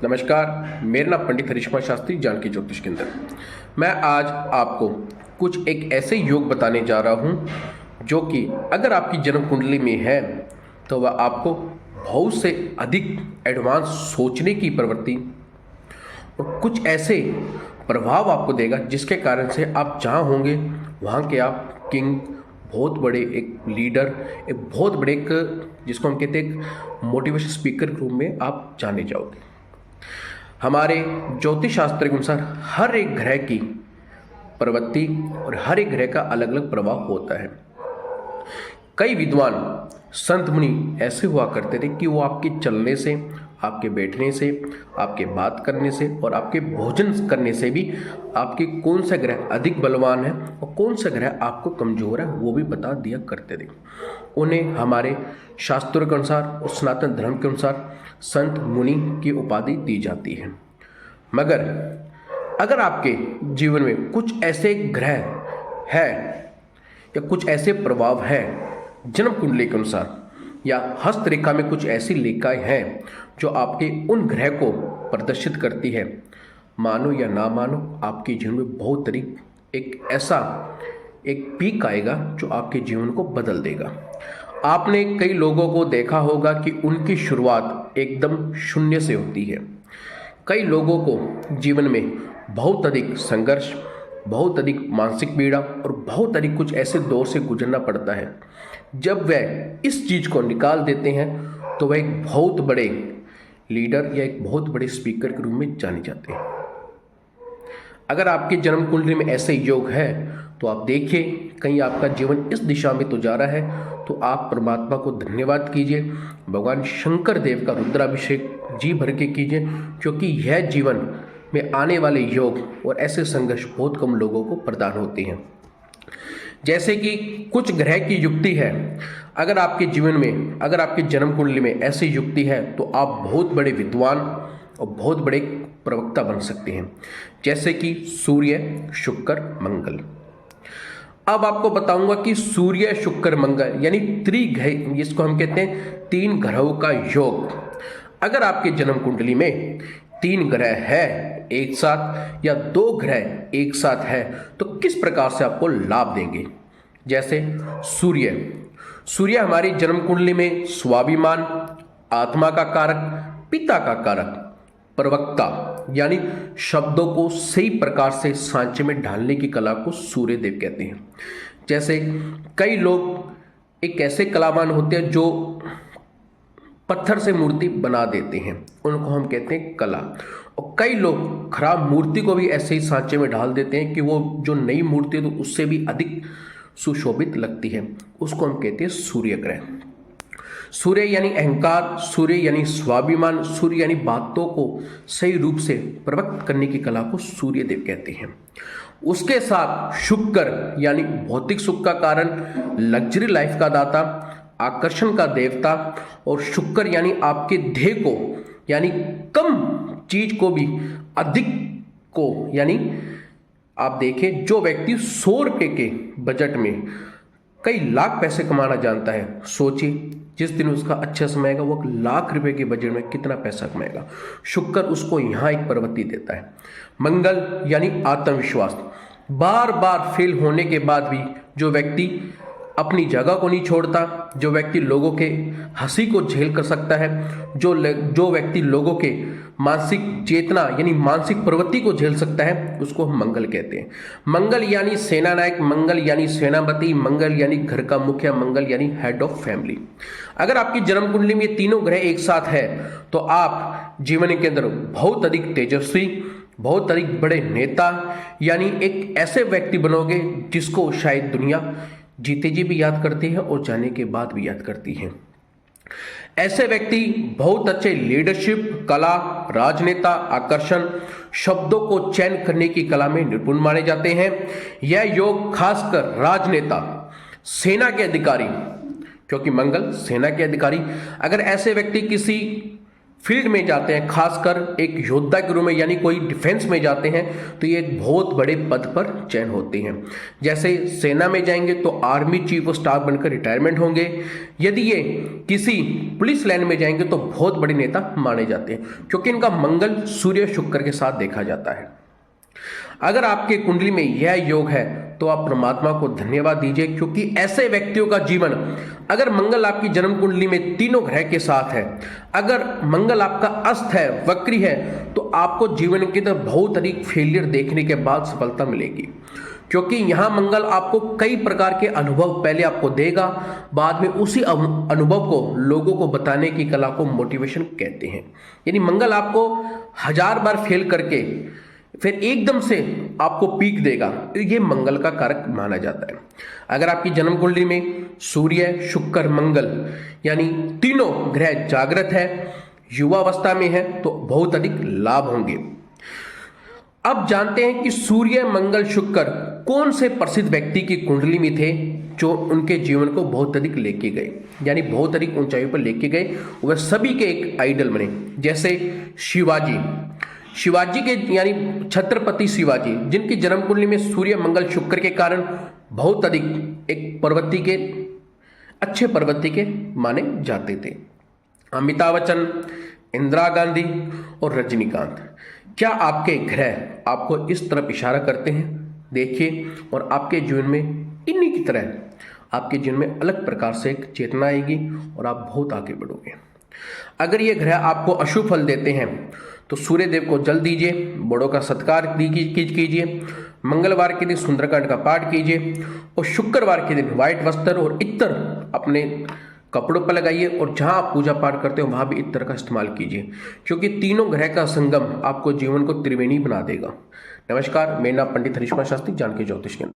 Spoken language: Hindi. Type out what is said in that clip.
नमस्कार, मेरा नाम पंडित हरीश कुमार शास्त्री, जानकी ज्योतिष केंद्र। मैं आज आपको कुछ एक ऐसे योग बताने जा रहा हूं जो कि अगर आपकी जन्म कुंडली में है तो वह आपको बहुत से अधिक एडवांस सोचने की प्रवृत्ति और कुछ ऐसे प्रभाव आपको देगा जिसके कारण से आप जहाँ होंगे वहाँ के आप किंग, बहुत बड़े एक लीडर, एक बहुत बड़े एक जिसको हम कहते हैं एक मोटिवेशन स्पीकर के रूप में आप जाने जाओगे। हमारे ज्योतिष शास्त्र के अनुसार हर एक ग्रह की प्रवृत्ति और हर एक ग्रह का अलग अलग प्रभाव होता है। कई विद्वान संत मुनि ऐसे हुआ करते थे कि वो आपके चलने से, आपके बैठने से, आपके बात करने से और आपके भोजन करने से भी आपके कौन सा ग्रह अधिक बलवान है और कौन सा ग्रह आपको कमजोर है वो भी बता दिया करते थे। उन्हें हमारे शास्त्रों के अनुसार और सनातन धर्म के अनुसार संत मुनि की उपाधि दी जाती है। मगर अगर आपके जीवन में कुछ ऐसे ग्रह है या कुछ ऐसे प्रभाव है जन्म कुंडली के अनुसार या हस्तरेखा में कुछ ऐसी लेखाएं हैं जो आपके उन ग्रह को प्रदर्शित करती है, मानो या ना मानो आपके जीवन में बहुत तरीक एक ऐसा एक पीक आएगा जो आपके जीवन को बदल देगा। आपने कई लोगों को देखा होगा कि उनकी शुरुआत एकदम शून्य से होती है। कई लोगों को जीवन में बहुत अधिक संघर्ष, बहुत अधिक मानसिक पीड़ा और बहुत अधिक कुछ ऐसे दौर से गुजरना पड़ता है। जब वह इस चीज़ को निकाल देते हैं तो वह एक बहुत बड़े लीडर या एक बहुत बड़े स्पीकर के रूप में जाने जाते हैं। अगर आपके जन्म कुंडली में ऐसे योग है तो आप देखिए कहीं आपका जीवन इस दिशा में तो जा रहा है तो आप परमात्मा को धन्यवाद कीजिए, भगवान शंकर देव का रुद्राभिषेक जी भर के कीजिए, क्योंकि यह जीवन में आने वाले योग और ऐसे संघर्ष बहुत कम लोगों को प्रदान होते हैं। जैसे कि कुछ ग्रह की युक्ति है, अगर आपके जीवन में, अगर आपके जन्म कुंडली में ऐसी युक्ति है तो आप बहुत बड़े विद्वान और बहुत बड़े प्रवक्ता बन सकते हैं, जैसे कि सूर्य, शुक्र, मंगल। अब आपको बताऊंगा कि सूर्य, शुक्र, मंगल यानी त्रिग्रह, जिसको हम कहते हैं तीन ग्रहों का योग, अगर आपके जन्म कुंडली में तीन ग्रह है एक साथ या दो ग्रह एक साथ है तो किस प्रकार से आपको लाभ देंगे। जैसे सूर्य हमारी जन्म कुंडली में स्वाभिमान, आत्मा का कारक, पिता का कारक, प्रवक्ता यानी शब्दों को सही प्रकार से सांचे में ढालने की कला को सूर्य देव कहते हैं। जैसे कई लोग एक ऐसे कलावान होते हैं जो पत्थर से मूर्ति बना देते हैं, उनको हम कहते हैं कला। और कई लोग खराब मूर्ति को भी ऐसे ही सांचे में ढाल देते हैं कि वो जो नई मूर्ति है तो उससे भी अधिक सुशोभित लगती है, उसको हम कहते हैं सूर्य ग्रह। सूर्य यानी अहंकार, सूर्य यानी स्वाभिमान, सूर्य यानी बातों को सही रूप से प्रवक्त करने की कला को सूर्य देव कहते हैं। उसके साथ शुक्र यानी भौतिक सुख का कारण, लग्जरी लाइफ का दाता, आकर्षण का देवता, और शुक्र यानी आपके ध्येय को यानी कम चीज को भी अधिक को, यानी आप देखें जो व्यक्ति 100 रुपये के बजट में कई लाख पैसे कमाना जानता है, सोचिए जिस दिन उसका अच्छा समय आएगा वो 1,00,000 रुपए के बजट में कितना पैसा कमाएगा। शुक्र उसको यहाँ एक प्रवृत्ति देता है। मंगल यानी आत्मविश्वास, बार बार फेल होने के बाद भी जो व्यक्ति अपनी जगह को नहीं छोड़ता, जो व्यक्ति लोगों के हंसी को झेल कर सकता है, जो व्यक्ति लोगों के मानसिक चेतना यानी मानसिक प्रवृत्ति को झेल सकता है, उसको हम मंगल कहते हैं। मंगल यानी सेनानायक, मंगल यानी सेनापति, मंगल यानी घर का मुखिया, मंगल यानी हेड ऑफ फैमिली। अगर आपकी जन्म कुंडली में ये तीनों ग्रह एक साथ है तो आप जीवन के अंदर बहुत अधिक तेजस्वी, बहुत अधिक बड़े नेता यानी एक ऐसे व्यक्ति बनोगे जिसको शायद दुनिया जीते जी भी याद करती है और जाने के बाद भी याद करती है। ऐसे व्यक्ति बहुत अच्छे लीडरशिप कला, राजनेता, आकर्षण, शब्दों को चयन करने की कला में निपुण माने जाते हैं। यह योग खासकर राजनेता, सेना के अधिकारी, क्योंकि मंगल सेना के अधिकारी, अगर ऐसे व्यक्ति किसी फील्ड में जाते हैं, खासकर एक योद्धा के रूप में यानी कोई डिफेंस में जाते हैं, तो ये एक बहुत बड़े पद पर चयन होते हैं। जैसे सेना में जाएंगे तो आर्मी चीफ ऑफ स्टाफ बनकर रिटायरमेंट होंगे। यदि ये किसी पुलिस लाइन में जाएंगे तो बहुत बड़े नेता माने जाते हैं, क्योंकि इनका मंगल सूर्य शुक्र के साथ देखा जाता है। अगर आपके कुंडली में यह योग है तो आप परमात्मा को धन्यवाद दीजिए, क्योंकि ऐसे व्यक्तियों का जीवन, अगर मंगल आपकी जन्म कुंडली में तीनों ग्रह के साथ है, अगर मंगल आपका अस्त है, वक्री है, तो आपको जीवन की तरफ बहुत अधिक फेलियर देखने के बाद सफलता मिलेगी, क्योंकि यहां मंगल आपको कई प्रकार के अनुभव पहले आपको देगा, बाद में उसी अनुभव को लोगों को बताने की कला को मोटिवेशन कहते हैं। यानी मंगल आपको 1000 बार फेल करके फिर एकदम से आपको पीक देगा, तो ये मंगल का कारक माना जाता है। अगर आपकी जन्म कुंडली में सूर्य शुक्र मंगल यानी तीनों ग्रह जागृत है, युवावस्था में है, तो बहुत अधिक लाभ होंगे। अब जानते हैं कि सूर्य मंगल शुक्र कौन से प्रसिद्ध व्यक्ति की कुंडली में थे जो उनके जीवन को बहुत अधिक लेके गए, यानी बहुत अधिक ऊंचाइयों पर लेके गए, वह सभी के एक आइडल बने। जैसे शिवाजी के यानी छत्रपति शिवाजी, जिनकी जन्म कुंडली में सूर्य मंगल शुक्र के कारण बहुत अधिक एक अच्छे पर्वती के माने जाते थे। अमिताभ बच्चन, इंदिरा गांधी और रजनीकांत, क्या आपके ग्रह आपको इस तरफ इशारा करते हैं? देखिए, और आपके जीवन में इन्हीं की तरह आपके जीवन में अलग प्रकार से एक चेतना आएगी और आप बहुत आगे बढ़ोगे। अगर ये ग्रह आपको अशुभ फल देते हैं तो सूर्य देव को जल दीजिए, बड़ों का सत्कार कीजिए, मंगलवार के दिन सुंदरकांड का पाठ कीजिए, और शुक्रवार के दिन व्हाइट वस्त्र और इत्र अपने कपड़ों पर लगाइए, और जहां आप पूजा पाठ करते हो वहां भी इत्र का इस्तेमाल कीजिए, क्योंकि तीनों ग्रह का संगम आपको जीवन को त्रिवेणी बना देगा। नमस्कार, मेरा नाम पंडित हरीश कुमार शास्त्री, जानकी ज्योतिष केंद्र।